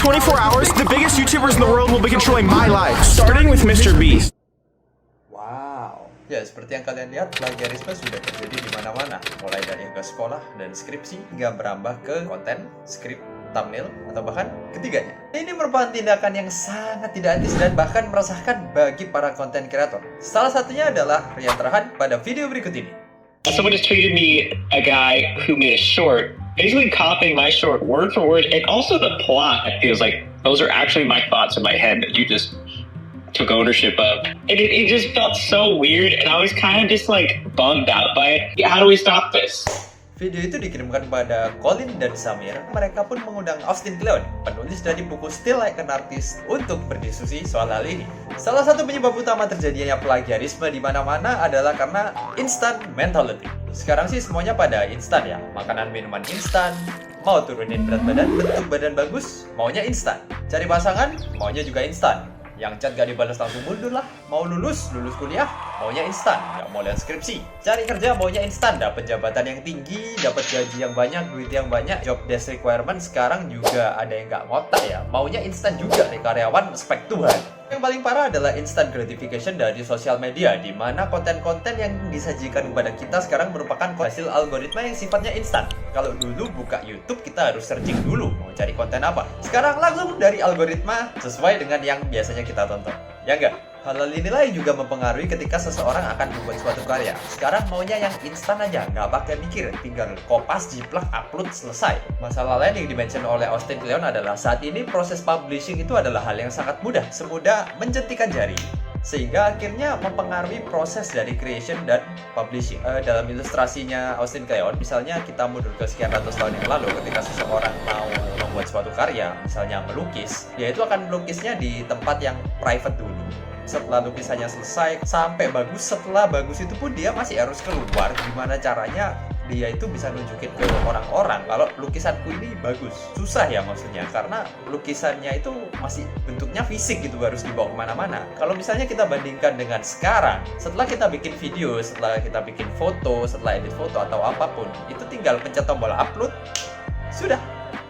24 hours, the biggest YouTubers in the world will be controlling my life, starting with Mr. Beast. Wow. Ya, seperti yang kalian lihat, plagiarisme sudah terjadi di mana-mana. Mulai dari ke sekolah dan skripsi, hingga berambah ke konten, skrip, thumbnail, atau bahkan ketiganya. Ini merupakan tindakan yang sangat tidak etis dan bahkan meresahkan bagi para konten kreator. Salah satunya adalah Rian Terhan pada video berikut ini. Someone just tweeted me a guy who made a short, basically copying my short word for word, and also the plot. It feels like those are actually my thoughts in my head that you just took ownership of. And it just felt so weird, and I was kind of just like bummed out by it. How do we stop this? Video itu dikirimkan kepada Colin dan Samir. Mereka pun mengundang Austin Kleon, penulis dari buku Still Like an Artist, untuk berdiskusi soal hal ini. Salah satu penyebab utama terjadinya plagiarisme di mana-mana adalah karena instant mentality. Sekarang sih semuanya pada instan ya. Makanan minuman instan, mau turunin berat badan, bentuk badan bagus, maunya instan. Cari pasangan, maunya juga instan. Yang chat gak dibalas langsung mundur lah. Mau lulus kuliah, maunya instan. Gak mau lihat skripsi. Cari kerja maunya instan. Dapat jabatan yang tinggi, dapat gaji yang banyak, duit yang banyak. Job desk requirement sekarang juga ada yang gak ngotak ya. Maunya instan juga nih karyawan spek Tuhan. Yang paling parah adalah instant gratification dari sosial media, di mana konten-konten yang disajikan kepada kita sekarang merupakan hasil algoritma yang sifatnya instan. Kalau dulu buka YouTube kita harus searching dulu mau cari konten apa. Sekarang langsung dari algoritma sesuai dengan yang biasanya kita tonton. Ya enggak? Hal inilah yang juga mempengaruhi ketika seseorang akan membuat suatu karya. Sekarang maunya yang instan aja, nggak pakai mikir, tinggal kopas, jiplak, upload, selesai. Masalah lain yang dimention oleh Austin Kleon adalah saat ini proses publishing itu adalah hal yang sangat mudah, semudah menjentikan jari. Sehingga akhirnya mempengaruhi proses dari creation dan publishing. Dalam ilustrasinya Austin Kleon, misalnya kita mundur ke sekian ratus tahun yang lalu, ketika seseorang mau membuat suatu karya, misalnya melukis, dia itu akan melukisnya di tempat yang private dulu. Setelah lukisannya selesai sampai bagus, setelah bagus itu pun dia masih harus keluar. Gimana caranya dia itu bisa nunjukin ke orang-orang kalau lukisanku ini bagus. Susah ya maksudnya, karena lukisannya itu masih bentuknya fisik gitu, harus dibawa kemana-mana. Kalau misalnya kita bandingkan dengan sekarang, setelah kita bikin video, setelah kita bikin foto, setelah edit foto atau apapun, itu tinggal pencet tombol upload, sudah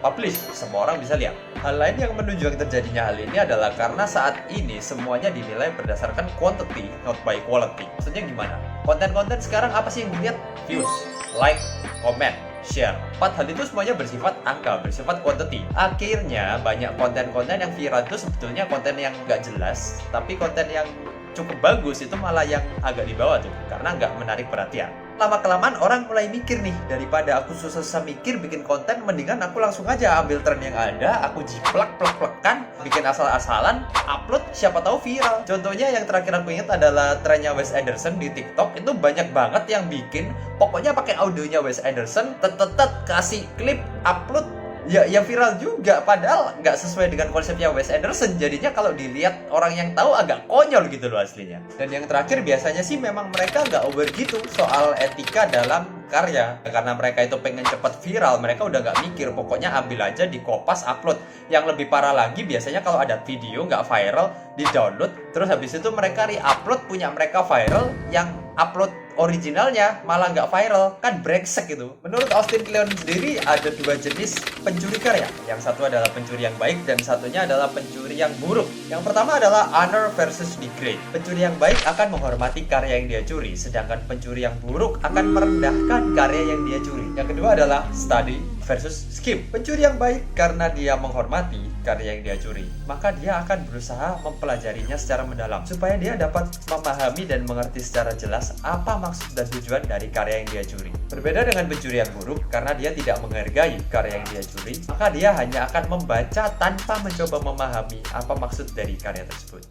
publish, semua orang bisa lihat. Hal lain yang menunjukkan terjadinya hal ini adalah karena saat ini semuanya dinilai berdasarkan quantity, not by quality. Maksudnya gimana? Konten-konten sekarang apa sih yang dilihat? Views, like, comment, share. 4 hal itu semuanya bersifat angka, bersifat quantity. Akhirnya banyak konten-konten yang viral itu sebetulnya konten yang nggak jelas, tapi konten yang cukup bagus itu malah yang agak di bawah tuh, karena nggak menarik perhatian. Lama-kelamaan orang mulai mikir nih, daripada aku susah-susah mikir bikin konten, mendingan aku langsung aja ambil tren yang ada, aku jiplak, plek-plekan, bikin asal-asalan, upload, siapa tahu viral. Contohnya yang terakhir aku ingat adalah trennya Wes Anderson di TikTok, itu banyak banget yang bikin, pokoknya pakai audionya Wes Anderson, kasih klip, upload, ya viral juga, padahal nggak sesuai dengan konsepnya Wes Anderson. Jadinya kalau dilihat orang yang tahu agak konyol gitu loh aslinya. Dan yang terakhir biasanya sih memang mereka nggak over gitu soal etika dalam karya, karena mereka itu pengen cepat viral. Mereka udah nggak mikir, pokoknya ambil aja, dikopas, upload. Yang lebih parah lagi biasanya kalau ada video nggak viral, di download, terus habis itu mereka re-upload punya mereka viral, yang upload originalnya malah nggak viral, kan brengsek gitu. Menurut Austin Kleon sendiri ada 2 jenis pencuri karya. Yang satu adalah pencuri yang baik dan satunya adalah pencuri yang buruk. Yang pertama adalah honor versus degrade. Pencuri yang baik akan menghormati karya yang dia curi, sedangkan pencuri yang buruk akan merendahkan karya yang dia curi. Yang kedua adalah study versus skim. Pencuri yang baik karena dia menghormati karya yang dia curi, maka dia akan berusaha mempelajarinya secara mendalam supaya dia dapat memahami dan mengerti secara jelas apa maksud dan tujuan dari karya yang dia curi. Berbeda dengan pencuri yang buruk, karena dia tidak menghargai karya yang dia curi, maka dia hanya akan membaca tanpa mencoba memahami apa maksud dari karya tersebut.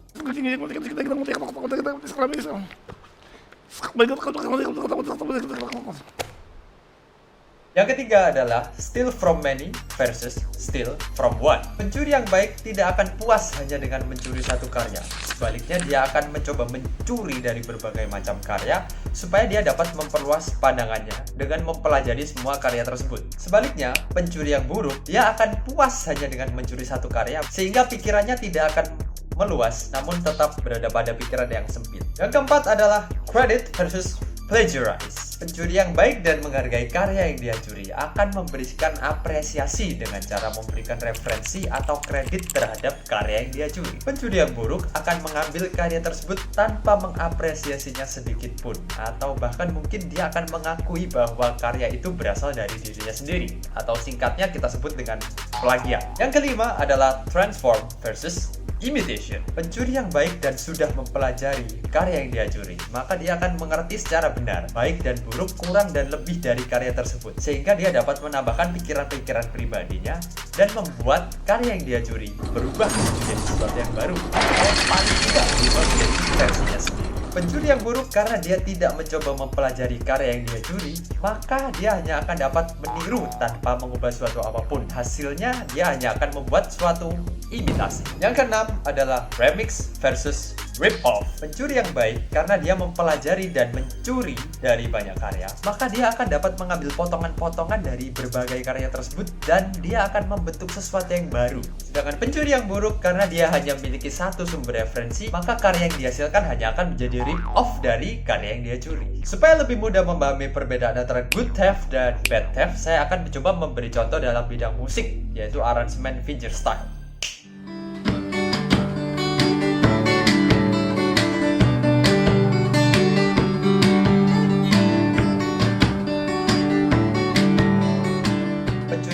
Yang ketiga adalah steal from many versus steal from one. Pencuri yang baik tidak akan puas hanya dengan mencuri satu karya. Sebaliknya dia akan mencoba mencuri dari berbagai macam karya supaya dia dapat memperluas pandangannya dengan mempelajari semua karya tersebut. Sebaliknya, pencuri yang buruk, dia akan puas hanya dengan mencuri satu karya sehingga pikirannya tidak akan meluas namun tetap berada pada pikiran yang sempit. Yang keempat adalah credit versus plagiarize. Pencuri yang baik dan menghargai karya yang dia curi akan memberikan apresiasi dengan cara memberikan referensi atau kredit terhadap karya yang dia curi. Pencuri yang buruk akan mengambil karya tersebut tanpa mengapresiasinya sedikit pun, atau bahkan mungkin dia akan mengakui bahwa karya itu berasal dari dirinya sendiri, atau singkatnya kita sebut dengan plagiat. Yang kelima adalah transform versus imitation. Pencuri yang baik dan sudah mempelajari karya yang dia curi, maka dia akan mengerti secara benar baik dan buruk, kurang dan lebih dari karya tersebut, sehingga dia dapat menambahkan pikiran-pikiran pribadinya dan membuat karya yang dia curi berubah menjadi sesuatu yang baru, atau paling tidak berubah menjadi versinya sendiri. Pencuri yang buruk karena dia tidak mencoba mempelajari karya yang dia curi, maka dia hanya akan dapat meniru tanpa mengubah suatu apapun. Hasilnya dia hanya akan membuat suatu imitasi. Yang keenam adalah remix versus rip-off. Pencuri yang baik karena dia mempelajari dan mencuri dari banyak karya, maka dia akan dapat mengambil potongan-potongan dari berbagai karya tersebut dan dia akan membentuk sesuatu yang baru. Sedangkan pencuri yang buruk karena dia hanya memiliki satu sumber referensi, maka karya yang dihasilkan hanya akan menjadi rip-off dari karya yang dia curi. Supaya lebih mudah memahami perbedaan antara good theft dan bad theft, saya akan mencoba memberi contoh dalam bidang musik, yaitu aransemen fingerstyle.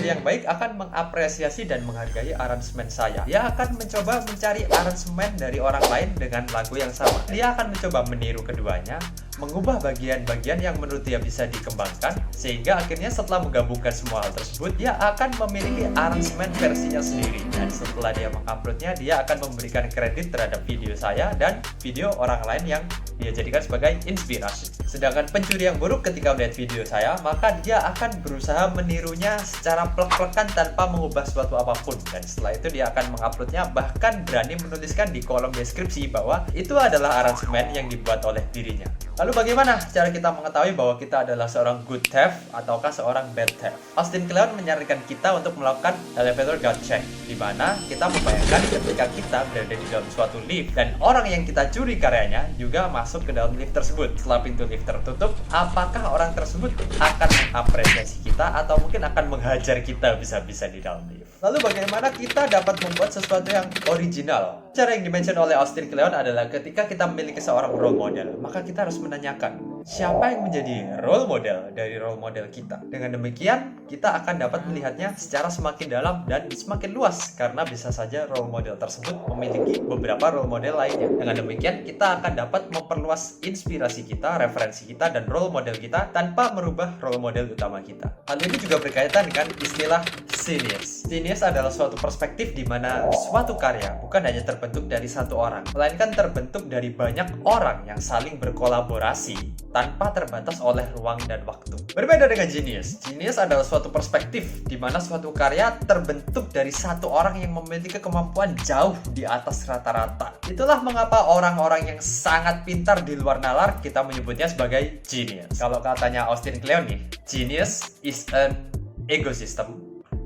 Yang baik akan mengapresiasi dan menghargai aransemen saya. Dia akan mencoba mencari aransemen dari orang lain dengan lagu yang sama. Dia akan mencoba meniru keduanya, mengubah bagian-bagian yang menurut dia bisa dikembangkan, sehingga akhirnya setelah menggabungkan semua hal tersebut, dia akan memiliki aransemen versinya sendiri. Dan setelah dia menguploadnya, dia akan memberikan kredit terhadap video saya dan video orang lain yang dia jadikan sebagai inspirasi. Sedangkan pencuri yang buruk ketika melihat video saya, maka dia akan berusaha menirunya secara plek-plekan tanpa mengubah suatu apapun. Dan setelah itu dia akan menguploadnya, bahkan berani menuliskan di kolom deskripsi bahwa itu adalah aransemen yang dibuat oleh dirinya. Lalu bagaimana cara kita mengetahui bahwa kita adalah seorang good theft ataukah seorang bad theft? Austin Kleon menyarankan kita untuk melakukan elevator gut check, di mana kita membayangkan ketika kita berada di dalam suatu lift dan orang yang kita curi karyanya juga masuk ke dalam lift tersebut. Setelah pintu lift tertutup, apakah orang tersebut akan mengapresiasi kita atau mungkin akan menghajar kita bisa-bisa di dalam lift? Lalu bagaimana kita dapat membuat sesuatu yang original? Cara yang dimention oleh Austin Kleon adalah ketika kita memiliki seorang role model, maka kita harus menanyakan siapa yang menjadi role model dari role model kita. Dengan demikian, kita akan dapat melihatnya secara semakin dalam dan semakin luas, karena bisa saja role model tersebut memiliki beberapa role model lainnya. Dengan demikian, kita akan dapat memperluas inspirasi kita, referensi kita, dan role model kita tanpa merubah role model utama kita. Hal ini juga berkaitan dengan istilah genius. Genius adalah suatu perspektif di mana suatu karya bukan hanya terbentuk dari satu orang, melainkan terbentuk dari banyak orang yang saling berkolaborasi tanpa terbatas oleh ruang dan waktu. Berbeda dengan genius. Genius adalah suatu perspektif di mana suatu karya terbentuk dari satu orang yang memiliki kemampuan jauh di atas rata-rata. Itulah mengapa orang-orang yang sangat pintar di luar nalar kita menyebutnya sebagai genius. Kalau katanya Austin Kleon nih, genius is an ecosystem.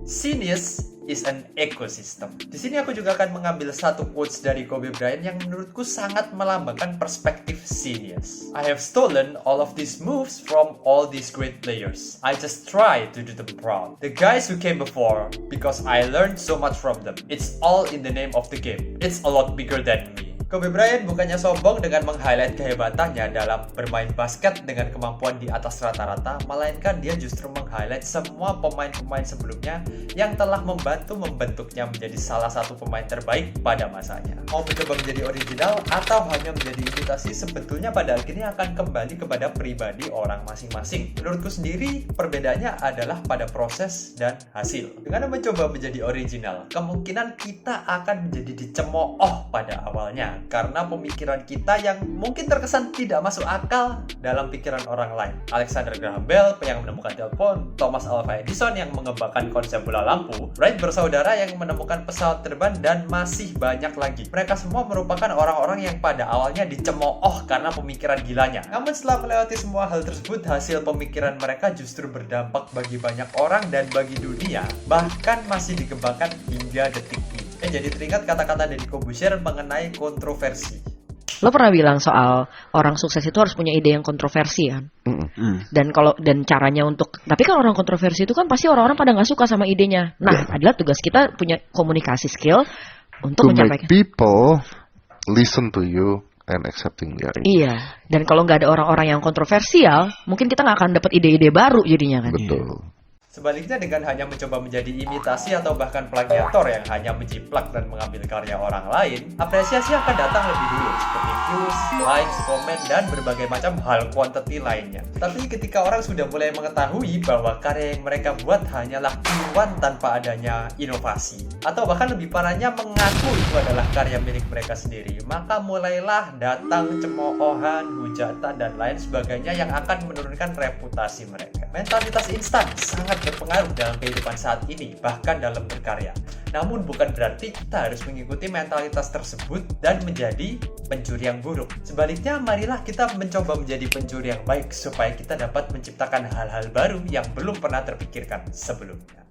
Genius is an ecosystem. Di sini aku juga akan mengambil satu quotes dari Kobe Bryant yang menurutku sangat melambangkan perspektif genius. I have stolen all of these moves from all these great players. I just try to do them proud. The guys who came before, because I learned so much from them. It's all in the name of the game. It's a lot bigger than me. Kobe Bryant bukannya sombong dengan meng-highlight kehebatannya dalam bermain basket dengan kemampuan di atas rata-rata, melainkan dia justru meng-highlight semua pemain-pemain sebelumnya yang telah membantu membentuknya menjadi salah satu pemain terbaik pada masanya. Mau mencoba menjadi original atau hanya menjadi imitasi, sebetulnya pada akhirnya akan kembali kepada pribadi orang masing-masing. Menurutku sendiri, perbedaannya adalah pada proses dan hasil. Dengan mencoba menjadi original, kemungkinan kita akan menjadi dicemooh pada awalnya, karena pemikiran kita yang mungkin terkesan tidak masuk akal dalam pikiran orang lain. Alexander Graham Bell yang menemukan telepon, Thomas Alva Edison yang mengembangkan konsep bola lampu, Wright bersaudara yang menemukan pesawat terbang, dan masih banyak lagi. Mereka semua merupakan orang-orang yang pada awalnya dicemooh karena pemikiran gilanya. Namun setelah melewati semua hal tersebut, hasil pemikiran mereka justru berdampak bagi banyak orang dan bagi dunia, bahkan masih dikembangkan hingga detik ini. Jadi teringat kata-kata dari Corbusier mengenai kontroversi. Lo pernah bilang soal orang sukses itu harus punya ide yang kontroversi kan? Dan caranya untuk, tapi kan orang kontroversi itu kan pasti orang-orang pada nggak suka sama idenya. Nah, adalah tugas kita punya komunikasi skill untuk To menyampaikan. make people listen to you and accepting their idea. Iya. Dan kalau nggak ada orang-orang yang kontroversial, mungkin kita nggak akan dapat ide-ide baru jadinya kan. Betul. Sebaliknya dengan hanya mencoba menjadi imitasi atau bahkan plagiator yang hanya menjiplak dan mengambil karya orang lain, apresiasi akan datang lebih dulu seperti views, likes, komen, dan berbagai macam hal quantity lainnya. Tapi ketika orang sudah mulai mengetahui bahwa karya yang mereka buat hanyalah tiruan tanpa adanya inovasi, atau bahkan lebih parahnya mengaku itu adalah karya milik mereka sendiri, maka mulailah datang cemoohan, hujatan, dan lain sebagainya yang akan menurunkan reputasi mereka. Mentalitas instan sangat berpengaruh dalam kehidupan saat ini, bahkan dalam berkarya. Namun bukan berarti kita harus mengikuti mentalitas tersebut dan menjadi pencuri yang buruk. Sebaliknya, marilah kita mencoba menjadi pencuri yang baik supaya kita dapat menciptakan hal-hal baru yang belum pernah terpikirkan sebelumnya.